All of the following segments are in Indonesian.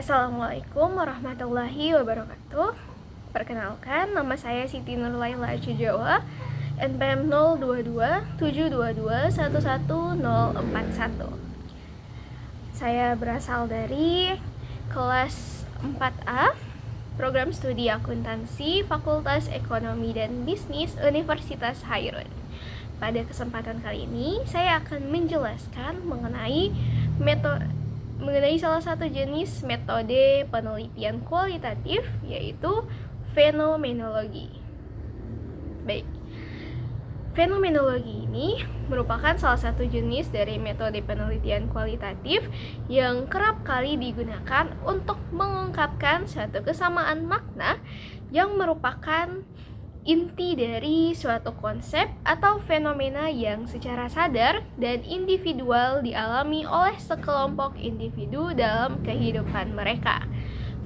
Assalamualaikum warahmatullahi wabarakatuh. Perkenalkan, nama saya Siti Nurlaila Cijawa, NPM 022 722 11041. Saya berasal dari kelas 4A, Program Studi Akuntansi, Fakultas Ekonomi dan Bisnis, Universitas Hairun. Pada kesempatan kali ini, saya akan menjelaskan mengenai salah satu jenis metode penelitian kualitatif, yaitu fenomenologi. Baik, fenomenologi ini merupakan salah satu jenis dari metode penelitian kualitatif yang kerap kali digunakan untuk mengungkapkan suatu kesamaan makna yang merupakan inti dari suatu konsep atau fenomena yang secara sadar dan individual dialami oleh sekelompok individu dalam kehidupan mereka.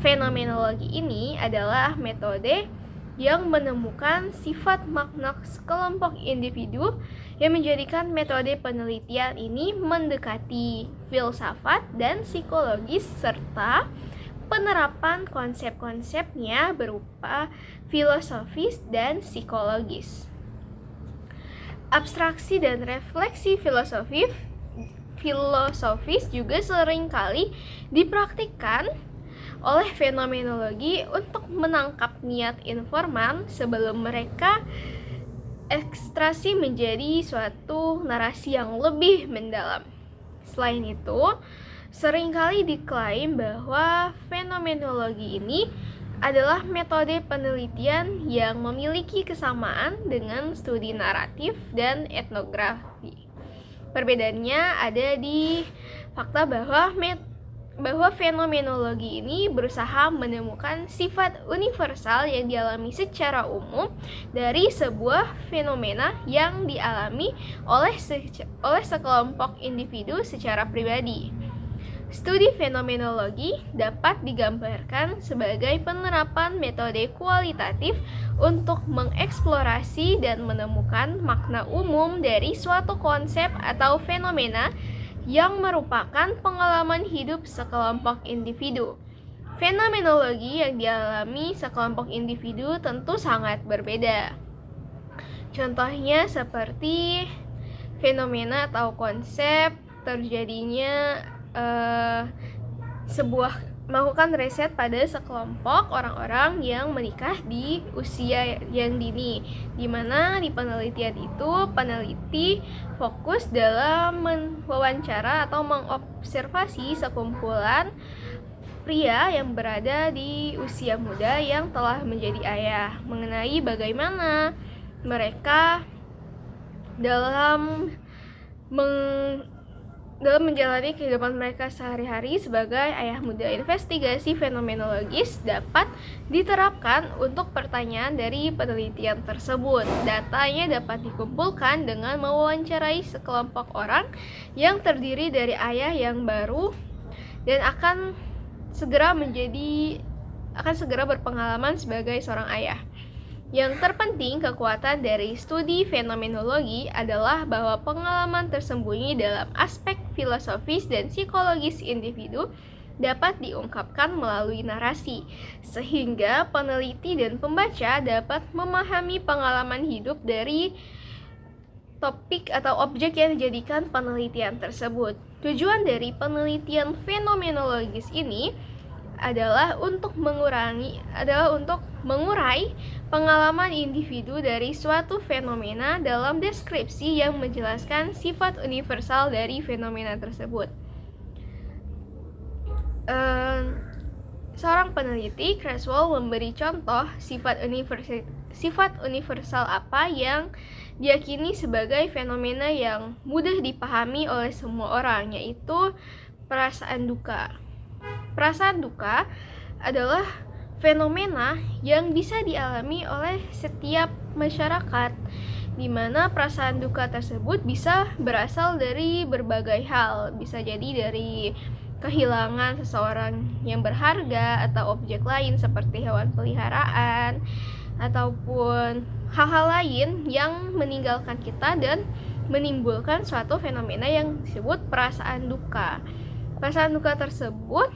Fenomenologi ini adalah metode yang menemukan sifat makna sekelompok individu yang menjadikan metode penelitian ini mendekati filsafat dan psikologis serta penerapan konsep-konsepnya berupa filosofis dan psikologis. Abstraksi dan refleksi filosofis juga seringkali dipraktikkan oleh fenomenologi untuk menangkap niat informan sebelum mereka ekstraksi menjadi suatu narasi yang lebih mendalam. Selain itu, seringkali diklaim bahwa fenomenologi ini adalah metode penelitian yang memiliki kesamaan dengan studi naratif dan etnografi. Perbedaannya ada di fakta bahwa fenomenologi ini berusaha menemukan sifat universal yang dialami secara umum dari sebuah fenomena yang dialami oleh sekelompok individu secara pribadi. Studi fenomenologi dapat digambarkan sebagai penerapan metode kualitatif untuk mengeksplorasi dan menemukan makna umum dari suatu konsep atau fenomena yang merupakan pengalaman hidup sekelompok individu. Fenomenologi yang dialami sekelompok individu tentu sangat berbeda. Contohnya seperti fenomena atau konsep terjadinya melakukan riset pada sekelompok orang-orang yang menikah di usia yang dini, di mana di penelitian itu peneliti fokus dalam mewawancara atau mengobservasi sekumpulan pria yang berada di usia muda yang telah menjadi ayah, mengenai bagaimana mereka dalam menjalani kehidupan mereka sehari-hari sebagai ayah muda. Investigasi fenomenologis dapat diterapkan untuk pertanyaan dari penelitian tersebut. Datanya dapat dikumpulkan dengan mewawancarai sekelompok orang yang terdiri dari ayah yang baru dan akan segera berpengalaman sebagai seorang ayah. Yang terpenting, kekuatan dari studi fenomenologi adalah bahwa pengalaman tersembunyi dalam aspek filosofis dan psikologis individu dapat diungkapkan melalui narasi, sehingga peneliti dan pembaca dapat memahami pengalaman hidup dari topik atau objek yang dijadikan penelitian tersebut. Tujuan dari penelitian fenomenologis ini adalah untuk mengurai pengalaman individu dari suatu fenomena dalam deskripsi yang menjelaskan sifat universal dari fenomena tersebut. Seorang peneliti, Creswell, memberi contoh sifat universal apa yang diyakini sebagai fenomena yang mudah dipahami oleh semua orang, yaitu perasaan duka. Perasaan duka adalah fenomena yang bisa dialami oleh setiap masyarakat, di mana perasaan duka tersebut bisa berasal dari berbagai hal. Bisa jadi dari kehilangan seseorang yang berharga atau objek lain seperti hewan peliharaan, ataupun hal-hal lain yang meninggalkan kita dan menimbulkan suatu fenomena yang disebut perasaan duka. Perasaan duka tersebut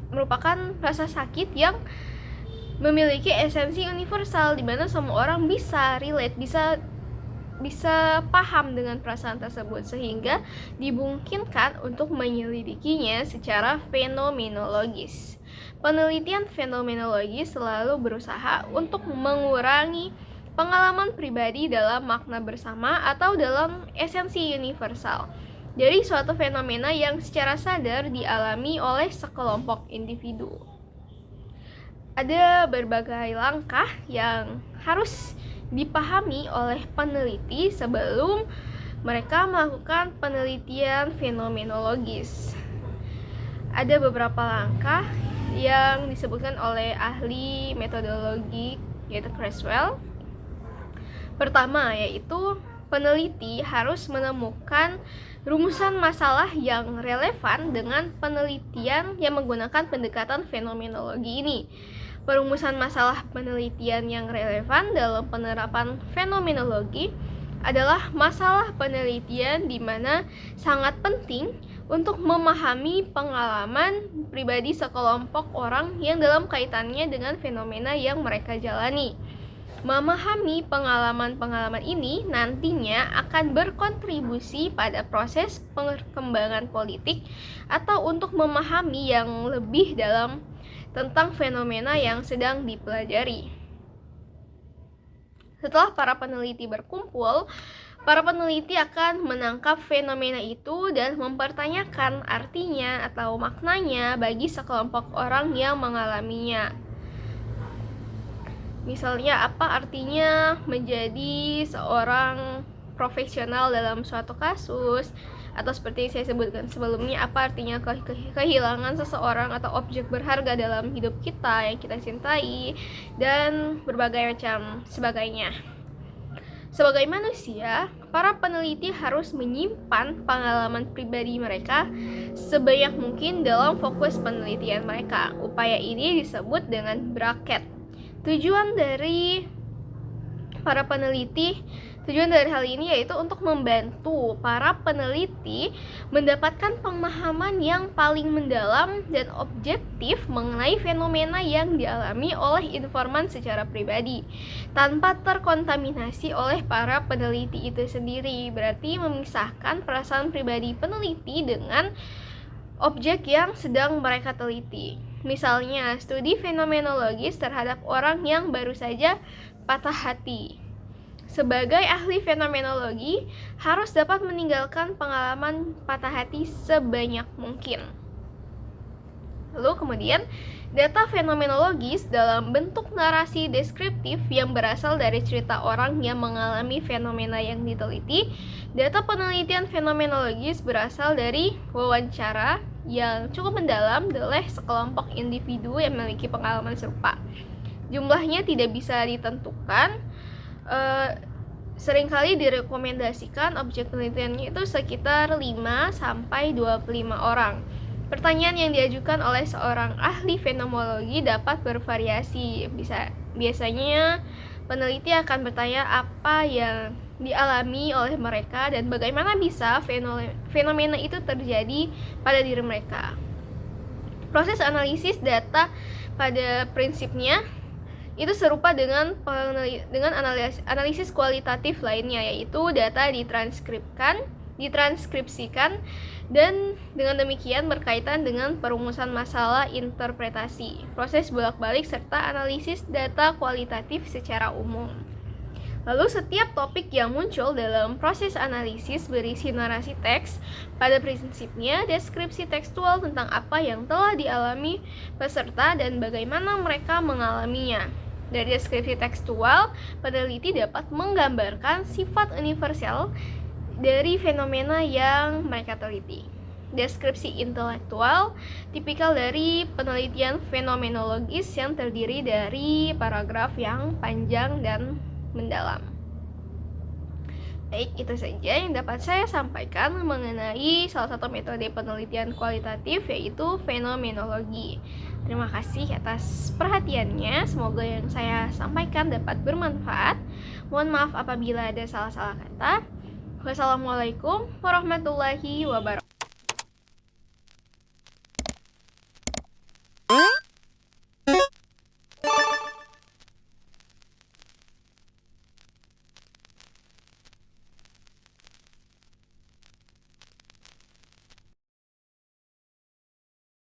merupakan rasa sakit yang memiliki esensi universal di mana semua orang bisa relate, bisa paham dengan perasaan tersebut, sehingga dimungkinkan untuk menyelidikinya secara fenomenologis. Penelitian fenomenologi selalu berusaha untuk mengurangi pengalaman pribadi dalam makna bersama atau dalam esensi universal dari suatu fenomena yang secara sadar dialami oleh sekelompok individu. Ada berbagai langkah yang harus dipahami oleh peneliti sebelum mereka melakukan penelitian fenomenologis. Ada beberapa langkah yang disebutkan oleh ahli metodologi yaitu Creswell. Pertama, yaitu peneliti harus menemukan rumusan masalah yang relevan dengan penelitian yang menggunakan pendekatan fenomenologi ini. Perumusan masalah penelitian yang relevan dalam penerapan fenomenologi adalah masalah penelitian di mana sangat penting untuk memahami pengalaman pribadi sekelompok orang yang dalam kaitannya dengan fenomena yang mereka jalani. Memahami pengalaman-pengalaman ini nantinya akan berkontribusi pada proses perkembangan politik atau untuk memahami yang lebih dalam tentang fenomena yang sedang dipelajari. Setelah para peneliti berkumpul, para peneliti akan menangkap fenomena itu dan mempertanyakan artinya atau maknanya bagi sekelompok orang yang mengalaminya. Misalnya, apa artinya menjadi seorang profesional dalam suatu kasus, atau seperti yang saya sebutkan sebelumnya, apa artinya kehilangan seseorang atau objek berharga dalam hidup kita yang kita cintai, dan berbagai macam sebagainya. Sebagai manusia, para peneliti harus menyimpan pengalaman pribadi mereka sebanyak mungkin dalam fokus penelitian mereka. Upaya ini disebut dengan bracket. Tujuan dari hal ini yaitu untuk membantu para peneliti mendapatkan pemahaman yang paling mendalam dan objektif mengenai fenomena yang dialami oleh informan secara pribadi, tanpa terkontaminasi oleh para peneliti itu sendiri. Berarti memisahkan perasaan pribadi peneliti dengan objek yang sedang mereka teliti. Misalnya, studi fenomenologis terhadap orang yang baru saja patah hati. Sebagai ahli fenomenologi, harus dapat meninggalkan pengalaman patah hati sebanyak mungkin. Lalu kemudian, data fenomenologis dalam bentuk narasi deskriptif yang berasal dari cerita orang yang mengalami fenomena yang diteliti. Data penelitian fenomenologis berasal dari wawancara yang cukup mendalam oleh sekelompok individu yang memiliki pengalaman serupa. Jumlahnya tidak bisa ditentukan. Seringkali direkomendasikan objek penelitiannya itu sekitar 5-25 orang. Pertanyaan yang diajukan oleh seorang ahli fenomenologi dapat bervariasi. Biasanya peneliti akan bertanya apa yang dialami oleh mereka dan bagaimana bisa fenomena itu terjadi pada diri mereka. Proses analisis data pada prinsipnya itu serupa dengan analisis kualitatif lainnya, yaitu data ditranskripsikan dan dengan demikian berkaitan dengan perumusan masalah interpretasi, proses bolak-balik serta analisis data kualitatif secara umum. Lalu setiap topik yang muncul dalam proses analisis berisi narasi teks. Pada prinsipnya, deskripsi tekstual tentang apa yang telah dialami peserta dan bagaimana mereka mengalaminya. Dari deskripsi tekstual, peneliti dapat menggambarkan sifat universal dari fenomena yang mereka teliti. Deskripsi intelektual tipikal dari penelitian fenomenologis yang terdiri dari paragraf yang panjang dan mendalam. Baik, itu saja yang dapat saya sampaikan mengenai salah satu metode penelitian kualitatif, yaitu fenomenologi. Terima kasih atas perhatiannya. Semoga yang saya sampaikan dapat bermanfaat. Mohon maaf apabila ada salah-salah kata. Wassalamualaikum warahmatullahi wabarakatuh.